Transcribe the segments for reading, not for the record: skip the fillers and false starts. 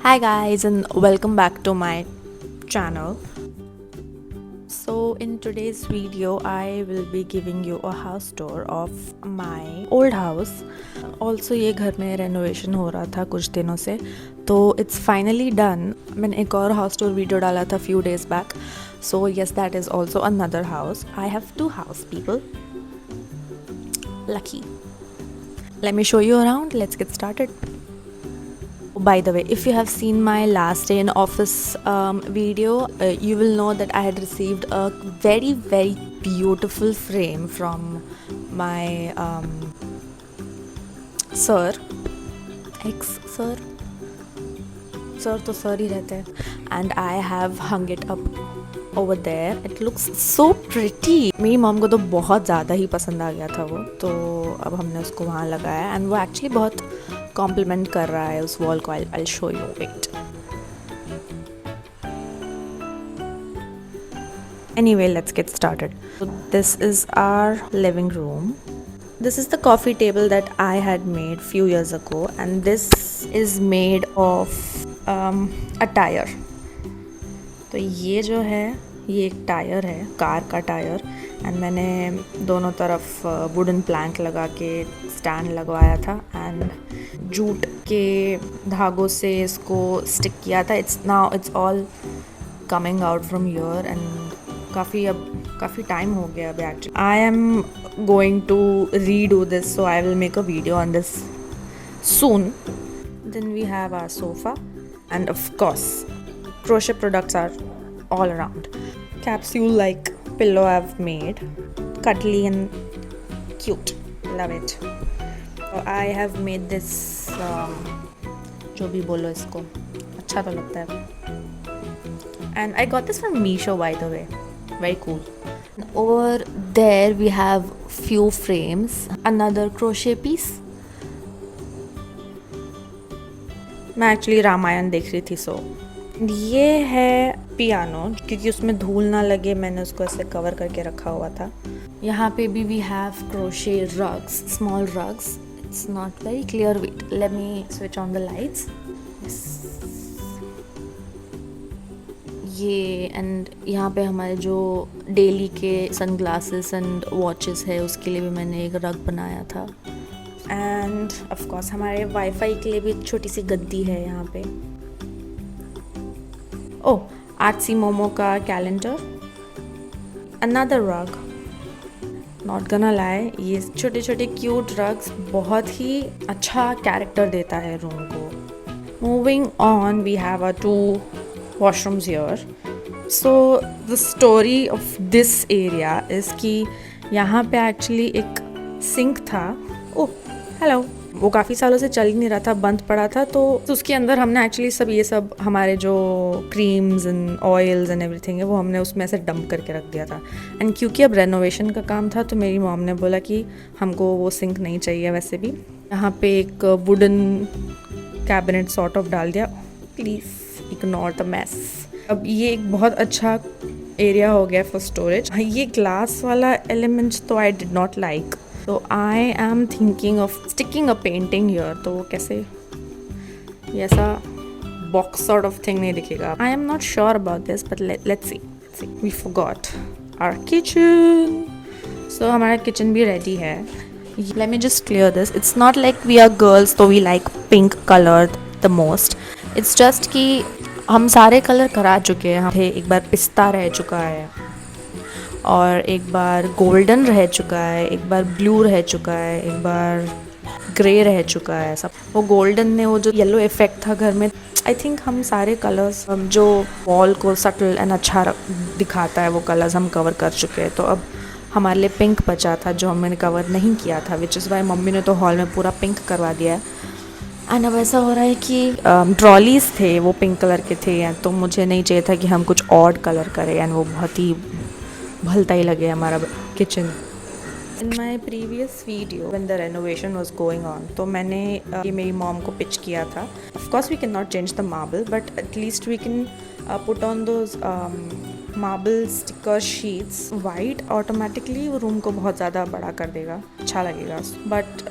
Hi guys and welcome back to my channel. So in today's video I will be giving you a house tour of my old house. Also ये घर में renovation हो रहा था कुछ दिनों से, तो it's finally done. मैंने एक और house tour video डाला था few days back. So yes, that is also another house. I have two house people. Lucky. Let me show you around. Let's get started. By the way, if you have seen my last day in office video, you will know that I had received a very beautiful frame from my sir, ex-sir, sir तो sir ही रहते हैं, and I have hung it up over there. It looks so pretty. मेरी mom को तो बहुत ज़्यादा ही पसंद आ गया था वो, तो अब हमने उसको वहाँ लगाया and वो actually बहुत कॉम्प्लीमेंट कर रहा है उस वॉल को. I'll show you. Wait. Anyway, let's get started. So this is our living room. This is the coffee table that I had made few years ago, and this is made of a tire. तो ये जो है ये एक tyre है, car का tyre, and मैंने दोनों तरफ वुडन प्लैंक लगा के स्टैंड लगवाया था एंड जूट के धागों से इसको स्टिक किया था. It's all coming out from here and काफ़ी टाइम हो गया अभी actually. I am going to redo this, so I will make a video on this soon. Then we have our sofa, and of course crochet products are all around. Capsule like pillow I've made, cuddly and cute, love it. So I have made this जो भी बोलो इसको, अच्छा तो लगता है. And I got this from Meesho, by the way. Very cool. Over there we have few frames, another crochet piece. मैं actually Ramayan देख रही थी. सो ये है पियानो, क्योंकि उसमें धूल ना लगे मैंने उसको ऐसे कवर करके रखा हुआ था. यहाँ पे भी we have crochet rugs, small rugs. It's not very clear. Wait, let me switch on the lights. ये एंड यहाँ पे हमारे जो डेली के सनग्लासेस एंड वॉचेस है उसके लिए भी मैंने एक रग बनाया था. एंड ऑफ कोर्स हमारे वाईफाई के लिए भी एक छोटी सी गद्दी है यहाँ पे. ओह, आर्ट्सी मोमो का कैलेंडर, अनदर रग. नॉट गना लाई, ये छोटे छोटे क्यूट रग्स बहुत ही अच्छा कैरेक्टर देता है रूम को. Moving on, we have a 2 washrooms here. So the story of this area is कि यहाँ पे एक्चुअली एक सिंक था. ओह हेलो, वो काफ़ी सालों से चल ही नहीं रहा था, बंद पड़ा था. तो उसके अंदर हमने एक्चुअली ये सब हमारे जो creams and oils and everything है वो हमने उसमें ऐसे डंप करके रख दिया था. एंड क्योंकि अब रेनोवेशन का काम था तो मेरी मॉम ने बोला कि हमको वो सिंक नहीं चाहिए. वैसे भी यहाँ पे एक वुडन कैबिनेट सॉर्ट ऑफ डाल दिया. Please ignore the mess. अब ये एक बहुत अच्छा एरिया हो गया फॉर स्टोरेज. ये ग्लास वाला एलिमेंट्स तो आई डिड नॉट लाइक, तो I am thinking of sticking a painting here. तो कैसे ये ऐसा बॉक्स सॉर्ट ऑफ थिंग नहीं दिखेगा. I am not sure about this, but let's see. We forgot our kitchen. So हमारा kitchen भी ready है. Let me just clear this. It's not like we are girls तो we like pink colour the most. It's just कि हम सारे colour करा चुके हैं. एक बार पिस्ता रह चुका है, और एक बार गोल्डन रह चुका है, एक बार ब्लू रह चुका है, एक बार ग्रे रह चुका है. सब वो गोल्डन ने वो जो येलो इफेक्ट था घर में, आई थिंक हम सारे कलर्स जो वॉल को सटल एंड अच्छा दिखाता है वो कलर्स हम कवर कर चुके हैं. तो अब हमारे लिए पिंक बचा था जो हमने कवर नहीं किया था, विच इज़ वाई मम्मी ने तो हॉल में पूरा पिंक करवा दिया है. एंड अब ऐसा हो रहा है कि ट्रॉलीज थे वो पिंक कलर के थे, तो मुझे नहीं चाहिए था कि हम कुछ ऑड कलर करें एंड वो बहुत ही भलता ही लगे हमारा kitchen. In my previous video when the renovation was going on, तो मैंने ये मेरी मॉम को पिच किया था. Of course we can not change the marble, but at least we can put on those marble sticker sheets. White automatically वो room को बहुत ज़्यादा बड़ा कर देगा, अच्छा लगेगा. बट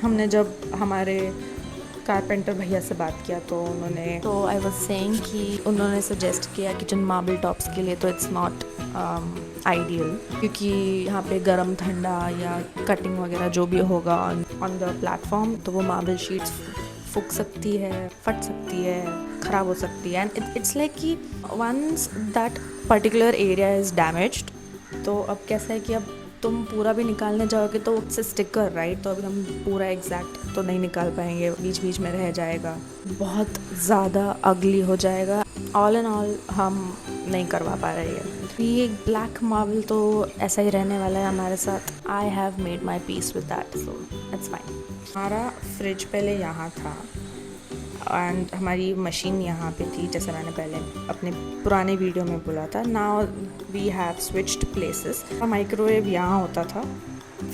हमने जब हमारे कारपेंटर भैया से बात किया तो उन्होंने आई वाज सेइंग कि उन्होंने सजेस्ट किया किचन मार्बल टॉप्स के लिए तो इट्स नॉट आइडियल, क्योंकि यहाँ पे गर्म ठंडा या कटिंग वगैरह जो भी होगा ऑन द प्लेटफॉर्म तो वो मार्बल शीट्स फूक सकती है, फट सकती है, ख़राब हो सकती है। एंड इट्स लाइक कि once that particular area is damaged तो अब कैसा है कि अब तुम पूरा भी निकालने जाओगे तो उससे स्टिकर राइट, तो अभी हम पूरा एग्जैक्ट तो नहीं निकाल पाएंगे, बीच बीच में रह जाएगा, बहुत ज़्यादा अगली हो जाएगा। ऑल एंड ऑल हम नहीं करवा पा रहे हैं। ये ब्लैक मार्बल तो ऐसा ही रहने वाला है हमारे साथ। I have made my peace with that, so it's fine. हमारा फ्रिज पहले यहाँ था एंड हमारी मशीन यहाँ पे थी, जैसे मैंने पहले अपने पुराने वीडियो में बोला था। Now we have switched places. Microwave यहाँ होता था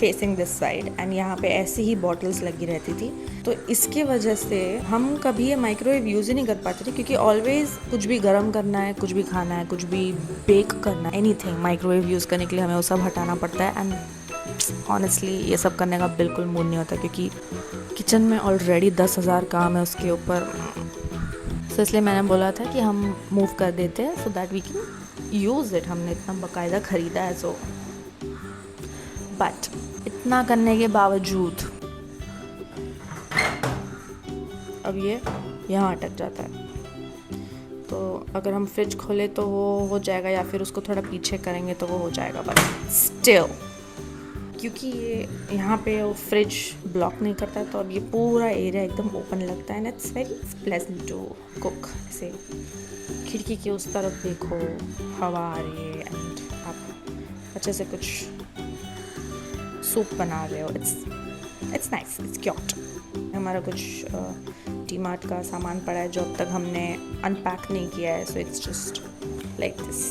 फेसिंग दिस साइड एंड यहाँ पे ऐसी ही बॉटल्स लगी रहती थी, तो इसके वजह से हम कभी ये माइक्रोवेव यूज़ ही नहीं कर पाते थे, क्योंकि ऑलवेज़ कुछ भी गर्म करना है, कुछ भी खाना है, कुछ भी बेक करना है, एनीथिंग माइक्रोवेव यूज़ करने के लिए हमें वो सब हटाना पड़ता है। एंड ऑनेस्टली ये सब करने का बिल्कुल मूड नहीं होता, क्योंकि किचन में ऑलरेडी 10,000 काम है उसके ऊपर। तो इसलिए मैंने बोला था कि हम मूव कर देते हैं so that we can use it. हमने इतना बाकायदा ख़रीदा है सो, बट इतना करने के बावजूद अब ये यहाँ अटक जाता है। तो अगर हम फ्रिज खोले तो वो हो जाएगा, या फिर उसको थोड़ा पीछे करेंगे तो वो हो जाएगा, बट स्टिल क्योंकि ये यहाँ पे वो फ्रिज ब्लॉक नहीं करता तो अब ये पूरा एरिया एकदम ओपन लगता है and it's very pleasant to cook. ऐसे खिड़की के उस तरफ देखो, हवा आ रही है एंड आप अच्छे से कुछ सूप बना रहे हो। It's nice, it's cute. हमारा कुछ डीमार्ट का सामान पड़ा है जो अब तक हमने अनपैक नहीं किया है, so it's just like this.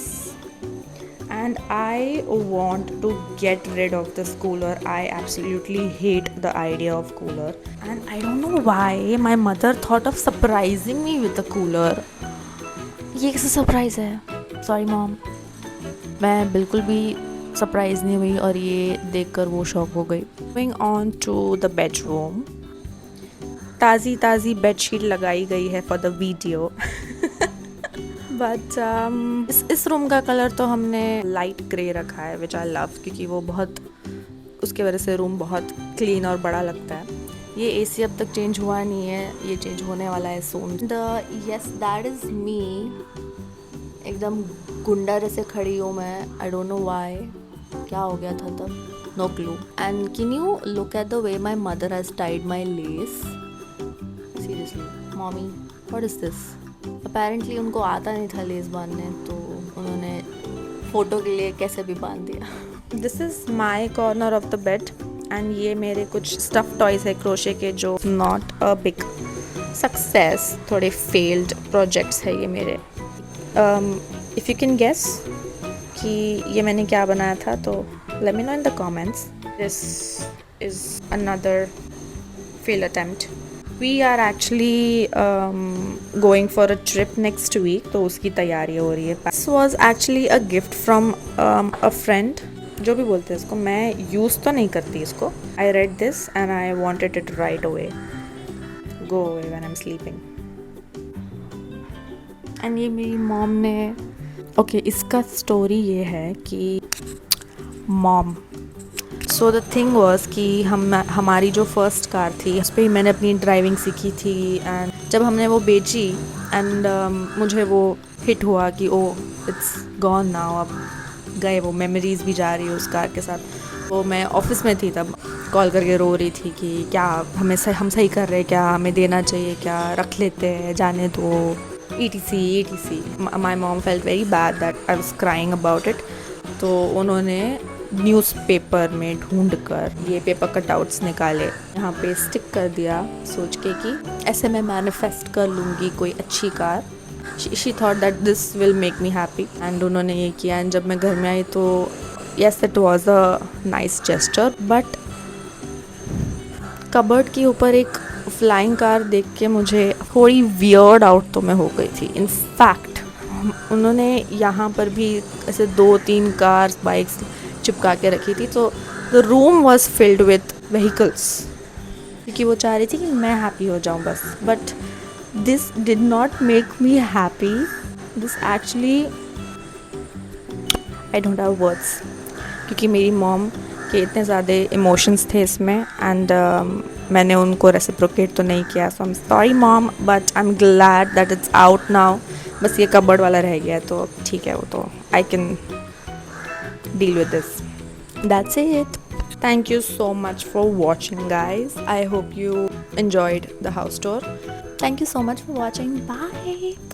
And I want to get rid of this cooler. I absolutely hate the idea of cooler. And I don't know why my mother thought of surprising me with a cooler. ये कैसा surprise है? Sorry mom. मैं बिल्कुल भी surprise नहीं हुई और ये देखकर वो शॉक हो गई। Moving on to the bedroom. ताज़ी बेडशीट लगाई गई है for the video. बट इस रूम का कलर तो हमने लाइट ग्रे रखा है विच आई लव, क्योंकि वो बहुत, उसके वजह से रूम बहुत क्लीन और बड़ा लगता है। ये एसी अब तक चेंज हुआ नहीं है, ये चेंज होने वाला है सून। यस दैट इज़ मी, एकदम गुंडा जैसे खड़ी हूँ मैं। आई डोंट नो व्हाई, क्या हो गया था तब, no clue. And can you look at the way my mother has tied my lace. Seriously mommy, what is this? Apparently उनको आता नहीं था लेस बांधने, तो उन्होंने फ़ोटो के लिए कैसे भी बांध दिया। This is my corner of the bed and ये मेरे कुछ स्टफ टॉयज़ है क्रोशे के जो नॉट अ बिग सक्सेस, थोड़े फेल्ड प्रोजेक्ट्स है ये मेरे। इफ़ यू कैन गेस कि ये मैंने क्या बनाया था तो let me know in the comments. This is another fail attempt. We are actually going for a trip next week, तो उसकी तैयारी हो रही है। This was actually a gift from a friend, जो भी बोलते हैं इसको, मैं यूज़ तो नहीं करती इसको। I read this and I wanted it right away. Go away when I'm sleeping. And ये मेरी मॉम ने, ओके इसका स्टोरी ये है कि mom, so the thing was कि हमारी जो फर्स्ट कार थी उस पर ही मैंने अपनी ड्राइविंग सीखी थी। एंड जब हमने वो बेची एंड मुझे वो हिट हुआ कि ओ इट्स गॉन नाउ, अब गए वो मेमोरीज़ भी जा रही है उस कार के साथ। तो मैं ऑफिस में थी तब, कॉल करके रो रही थी कि क्या हम सही कर रहे हैं, क्या हमें देना चाहिए, क्या रख लेते हैं, जाने दो, etc. My mom felt very bad that I was crying about it. तो उन्होंने न्यूज़पेपर में ढूंढकर ये पेपर कटआउट्स निकाले, यहाँ पे स्टिक कर दिया, सोच के कि ऐसे मैं मैनिफेस्ट कर लूँगी कोई अच्छी car. She thought that this will make me happy and उन्होंने ये किया। एंड जब मैं घर में आई तो yes it was a nice gesture, but cupboard के ऊपर एक फ्लाइंग कार देख के मुझे थोड़ी वियर्ड आउट तो मैं हो गई थी। इनफैक्ट उन्होंने यहाँ पर भी ऐसे 2-3 कार्स बाइक्स चिपका के रखी थी, तो the room was filled with vehicles क्योंकि वो चाह रही थी कि मैं हैप्पी हो जाऊँ बस. But this did not make me happy. This actually, I don't have words, क्योंकि मेरी मॉम के इतने ज़्यादा इमोशंस थे इसमें. एंड मैंने उनको रेसिप्रोकेट तो नहीं किया. So I am sorry mom, but I am glad that it's out now. बस ये कबर्ड वाला रह गया है तो ठीक है, वो तो I can deal with this. That's it. Thank you so much for watching, guys. I hope you enjoyed the house tour. Thank you so much for watching. Bye.